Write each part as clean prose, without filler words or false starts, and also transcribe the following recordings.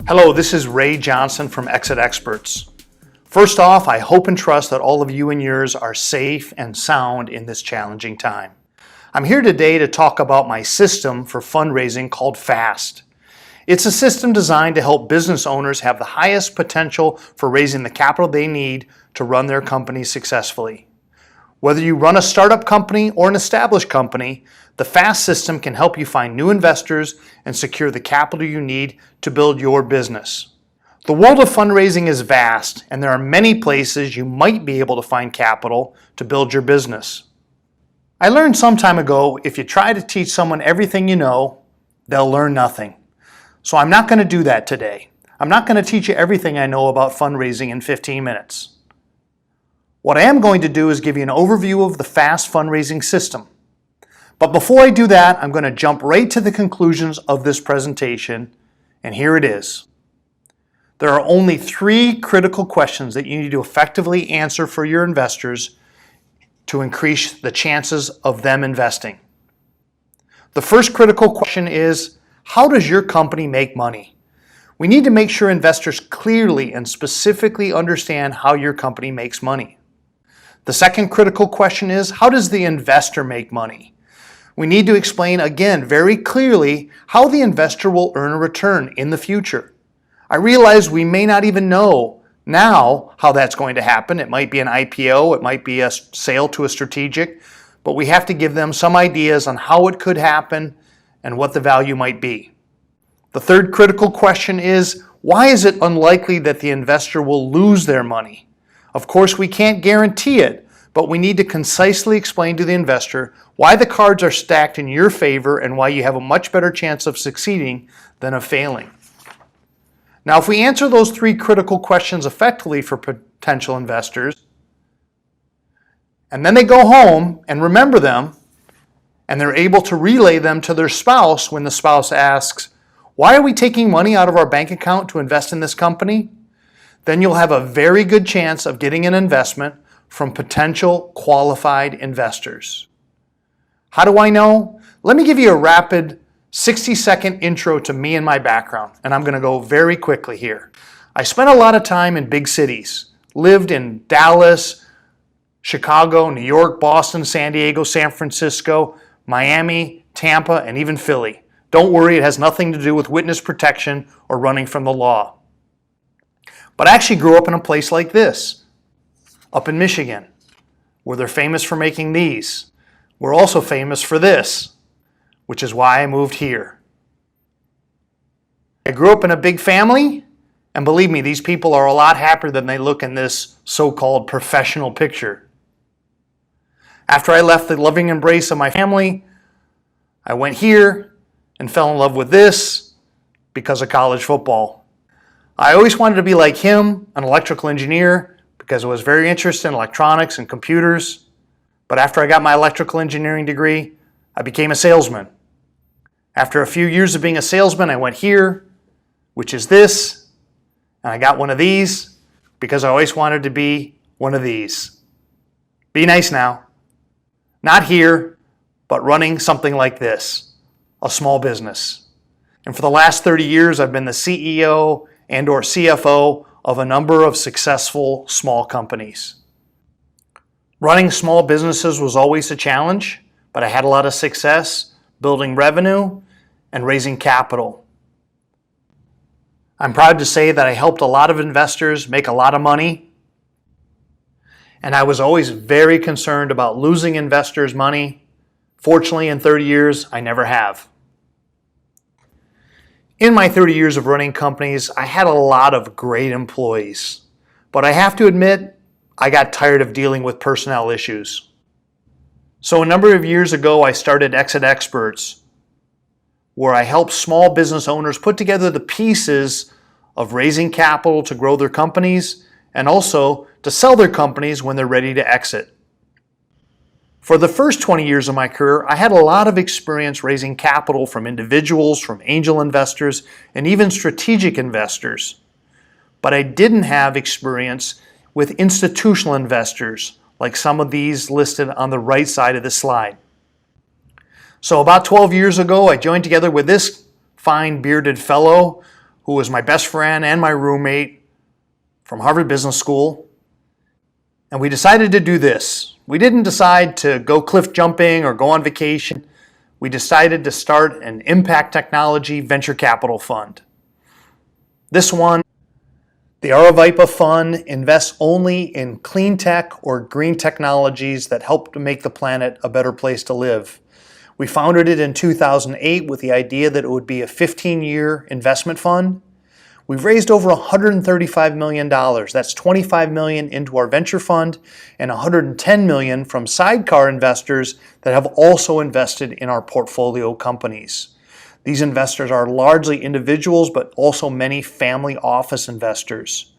Hello, this is Ray Johnson from Exit Experts. First off, I hope and trust that all of you and yours are safe and sound in this challenging time. I'm here today to talk about my system for fundraising called FAST. It's a system designed to help business owners have the highest potential for raising the capital they need to run their company successfully. Whether you run a startup company or an established company, the FAST system can help you find new investors and secure the capital you need to build your business. The world of fundraising is vast, and there are many places you might be able to find capital to build your business. I learned some time ago, if you try to teach someone everything you know, they'll learn nothing. So I'm not going to do that today. I'm not going to teach you everything I know about fundraising in 15 minutes. What I am going to do is give you an overview of the FAST fundraising system. But before I do that, I'm going to jump right to the conclusions of this presentation, and here it is. There are only 3 critical questions that you need to effectively answer for your investors to increase the chances of them investing. The first critical question is, how does your company make money? We need to make sure investors clearly and specifically understand how your company makes money. The second critical question is, how does the investor make money? We need to explain again very clearly how the investor will earn a return in the future. I realize we may not even know now how that's going to happen. It might be an IPO, it might be a sale to a strategic, but we have to give them some ideas on how it could happen and what the value might be. The third critical question is, why is it unlikely that the investor will lose their money? Of course, we can't guarantee it, but we need to concisely explain to the investor why the cards are stacked in your favor and why you have a much better chance of succeeding than of failing. Now, if we answer those 3 critical questions effectively for potential investors, and then they go home and remember them, and they're able to relay them to their spouse when the spouse asks, why are we taking money out of our bank account to invest in this company? Then you'll have a very good chance of getting an investment from potential qualified investors. How do I know? Let me give you a rapid 60-second intro to me and my background, and I'm going to go very quickly here. I spent a lot of time in big cities, lived in Dallas, Chicago, New York, Boston, San Diego, San Francisco, Miami, Tampa, and even Philly. Don't worry, it has nothing to do with witness protection or running from the law. But I actually grew up in a place like this, up in Michigan, where they're famous for making these. We're also famous for this, which is why I moved here. I grew up in a big family, and believe me, these people are a lot happier than they look in this so-called professional picture. After I left the loving embrace of my family, I went here and fell in love with this because of college football. I always wanted to be like him, an electrical engineer, because I was very interested in electronics and computers. But after I got my electrical engineering degree, I became a salesman. After a few years of being a salesman, I went here, which is this, and I got one of these because I always wanted to be one of these. Be nice now. Not here, but running something like this, a small business. And for the last 30 years, I've been the CEO and/or CFO of a number of successful small companies. Running small businesses was always a challenge, but I had a lot of success building revenue and raising capital. I'm proud to say that I helped a lot of investors make a lot of money, and I was always very concerned about losing investors' money. Fortunately, in 30 years, I never have. In my 30 years of running companies, I had a lot of great employees, but I have to admit, I got tired of dealing with personnel issues. So a number of years ago, I started Exit Experts, where I help small business owners put together the pieces of raising capital to grow their companies and also to sell their companies when they're ready to exit. For the first 20 years of my career, I had a lot of experience raising capital from individuals, from angel investors, and even strategic investors. But I didn't have experience with institutional investors, like some of these listed on the right side of the slide. So about 12 years ago, I joined together with this fine bearded fellow who was my best friend and my roommate from Harvard Business School. And we decided to do this. We didn't decide to go cliff jumping or go on vacation. We decided to start an impact technology venture capital fund. This one, the Aravipa Fund, invests only in clean tech or green technologies that help to make the planet a better place to live. We founded it in 2008 with the idea that it would be a 15-year investment fund. We've raised over $135 million. That's $25 million into our venture fund and $110 million from sidecar investors that have also invested in our portfolio companies. These investors are largely individuals, but also many family office investors.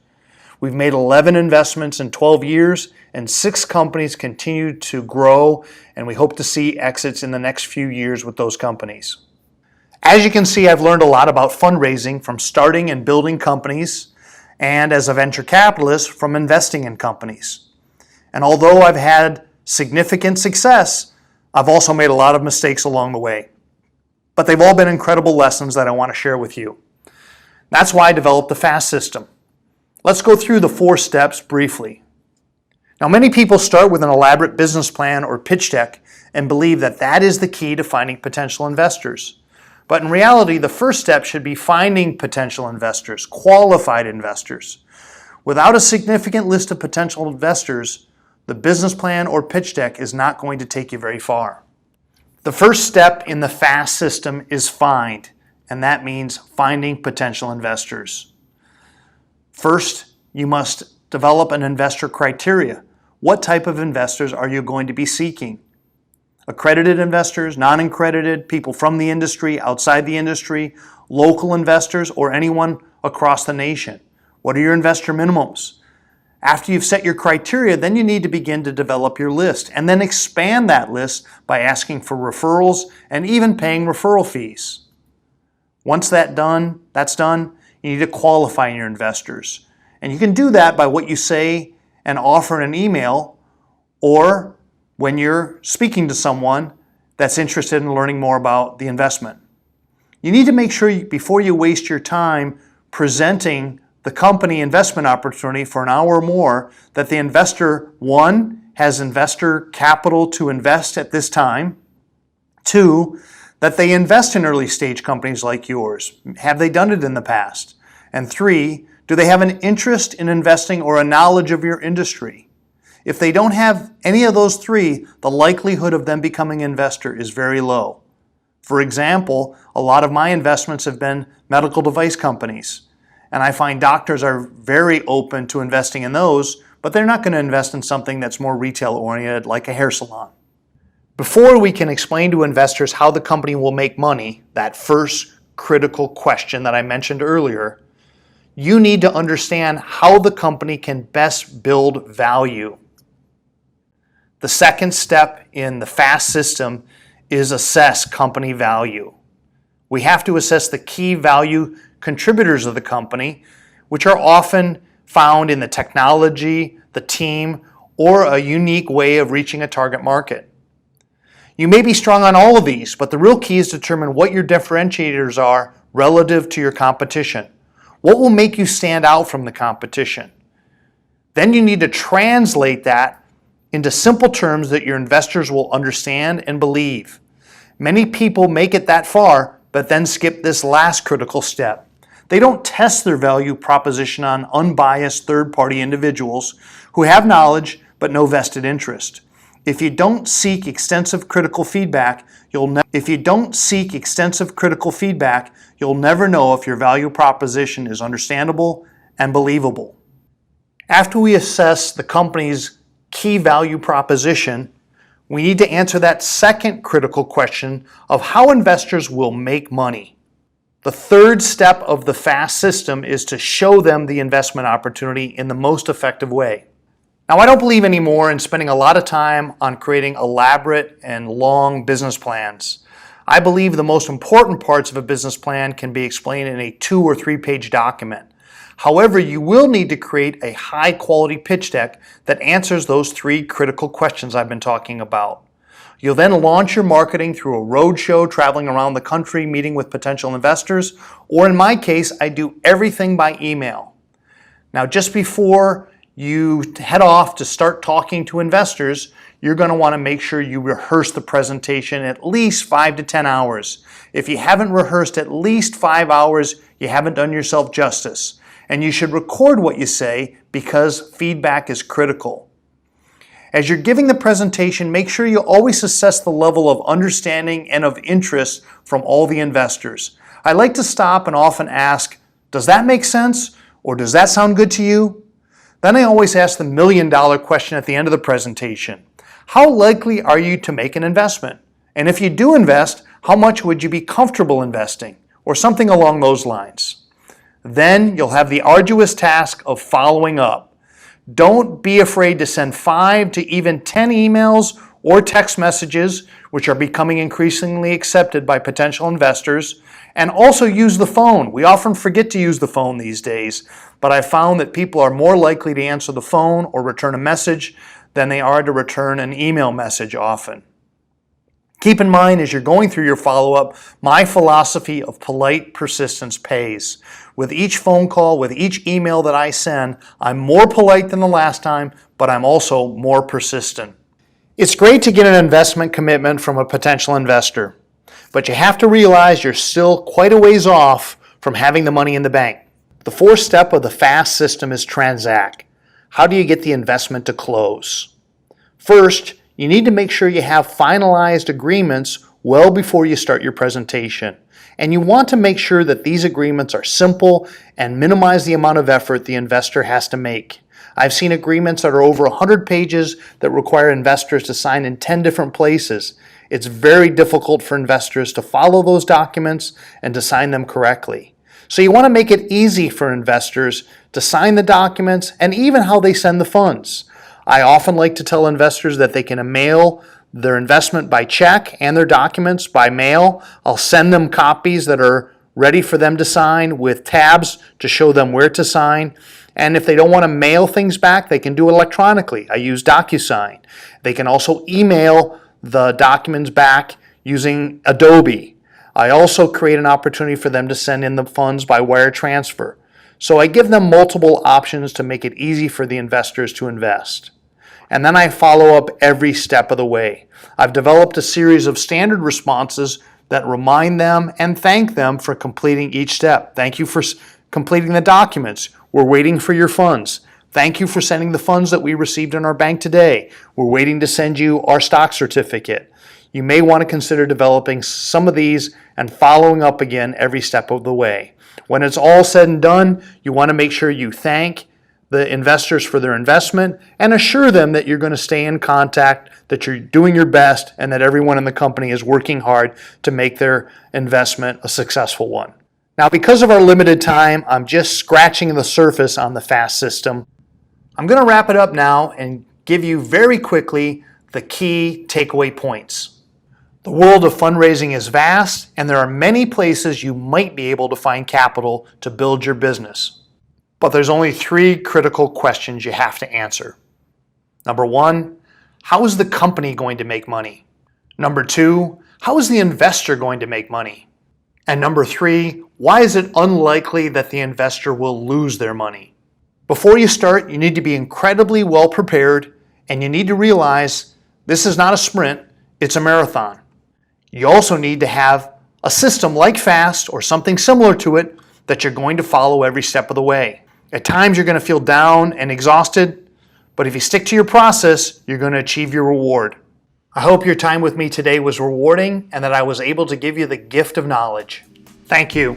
We've made 11 investments in 12 years, and 6 companies continue to grow, and we hope to see exits in the next few years with those companies. As you can see, I've learned a lot about fundraising from starting and building companies, and as a venture capitalist, from investing in companies. And although I've had significant success, I've also made a lot of mistakes along the way. But they've all been incredible lessons that I want to share with you. That's why I developed the FAST system. Let's go through the 4 steps briefly. Now, many people start with an elaborate business plan or pitch deck and believe that that is the key to finding potential investors. But in reality, the first step should be finding potential investors, qualified investors. Without a significant list of potential investors, the business plan or pitch deck is not going to take you very far. The first step in the FAST system is find, and that means finding potential investors. First, you must develop an investor criteria. What type of investors are you going to be seeking? Accredited investors, non-accredited, people from the industry, outside the industry, local investors, or anyone across the nation? What are your investor minimums? After you've set your criteria, then you need to begin to develop your list and then expand that list by asking for referrals and even paying referral fees. Once that's done, you need to qualify your investors. And you can do that by what you say and offer in an email or when you're speaking to someone that's interested in learning more about the investment. You need to make sure before you waste your time presenting the company investment opportunity for an hour or more that the investor, 1, has investor capital to invest at this time, 2, that they invest in early stage companies like yours. Have they done it in the past? And 3, do they have an interest in investing or a knowledge of your industry? If they don't have any of those 3, the likelihood of them becoming an investor is very low. For example, a lot of my investments have been medical device companies. And I find doctors are very open to investing in those, but they're not going to invest in something that's more retail-oriented like a hair salon. Before we can explain to investors how the company will make money, that first critical question that I mentioned earlier, you need to understand how the company can best build value. The second step in the FAST system is assess company value. We have to assess the key value contributors of the company, which are often found in the technology, the team, or a unique way of reaching a target market. You may be strong on all of these, but the real key is to determine what your differentiators are relative to your competition. What will make you stand out from the competition? Then you need to translate that into simple terms that your investors will understand and believe. Many people make it that far, but then skip this last critical step. They don't test their value proposition on unbiased third-party individuals who have knowledge but no vested interest. If you don't seek extensive critical feedback, you'll never know if your value proposition is understandable and believable. After we assess the company's key value proposition, we need to answer that second critical question of how investors will make money. The third step of the FAST system is to show them the investment opportunity in the most effective way. Now, I don't believe anymore in spending a lot of time on creating elaborate and long business plans. I believe the most important parts of a business plan can be explained in a 2 or 3 page document. However, you will need to create a high quality pitch deck that answers those 3 critical questions I've been talking about. You'll then launch your marketing through a roadshow, traveling around the country, meeting with potential investors, or in my case, I do everything by email. Now, just before you head off to start talking to investors, you're going to want to make sure you rehearse the presentation at least 5 to 10 hours. If you haven't rehearsed at least 5 hours, you haven't done yourself justice. And you should record what you say because feedback is critical. As you're giving the presentation, make sure you always assess the level of understanding and of interest from all the investors. I like to stop and often ask, does that make sense? Or does that sound good to you? Then I always ask the million-dollar question at the end of the presentation. How likely are you to make an investment? And if you do invest, how much would you be comfortable investing? Or something along those lines. Then you'll have the arduous task of following up. Don't be afraid to send 5 to even 10 emails or text messages, which are becoming increasingly accepted by potential investors, and also use the phone. We often forget to use the phone these days, but I've found that people are more likely to answer the phone or return a message than they are to return an email message often. Keep in mind as you're going through your follow-up, my philosophy of polite persistence pays. With each phone call, with each email that I send, I'm more polite than the last time, but I'm also more persistent. It's great to get an investment commitment from a potential investor, but you have to realize you're still quite a ways off from having the money in the bank. The fourth step of the FAST system is Transact. How do you get the investment to close? First, you need to make sure you have finalized agreements well before you start your presentation. And you want to make sure that these agreements are simple and minimize the amount of effort the investor has to make. I've seen agreements that are over 100 pages that require investors to sign in 10 different places. It's very difficult for investors to follow those documents and to sign them correctly. So you want to make it easy for investors to sign the documents and even how they send the funds. I often like to tell investors that they can mail their investment by check and their documents by mail. I'll send them copies that are ready for them to sign with tabs to show them where to sign. And if they don't want to mail things back, they can do it electronically. I use DocuSign. They can also email the documents back using Adobe. I also create an opportunity for them to send in the funds by wire transfer. So I give them multiple options to make it easy for the investors to invest. And then I follow up every step of the way. I've developed a series of standard responses that remind them and thank them for completing each step. Thank you for completing the documents. We're waiting for your funds. Thank you for sending the funds that we received in our bank today. We're waiting to send you our stock certificate. You may want to consider developing some of these and following up again every step of the way. When it's all said and done, you want to make sure you thank the investors for their investment and assure them that you're going to stay in contact, that you're doing your best, and that everyone in the company is working hard to make their investment a successful one. Now, because of our limited time, I'm just scratching the surface on the FAST system. I'm going to wrap it up now and give you very quickly the key takeaway points. The world of fundraising is vast, and there are many places you might be able to find capital to build your business. But there's only 3 critical questions you have to answer. Number 1, how is the company going to make money? Number 2, how is the investor going to make money? And number 3, why is it unlikely that the investor will lose their money? Before you start, you need to be incredibly well prepared, and you need to realize this is not a sprint, it's a marathon. You also need to have a system like FAST or something similar to it that you're going to follow every step of the way. At times you're going to feel down and exhausted, but if you stick to your process, you're going to achieve your reward. I hope your time with me today was rewarding and that I was able to give you the gift of knowledge. Thank you.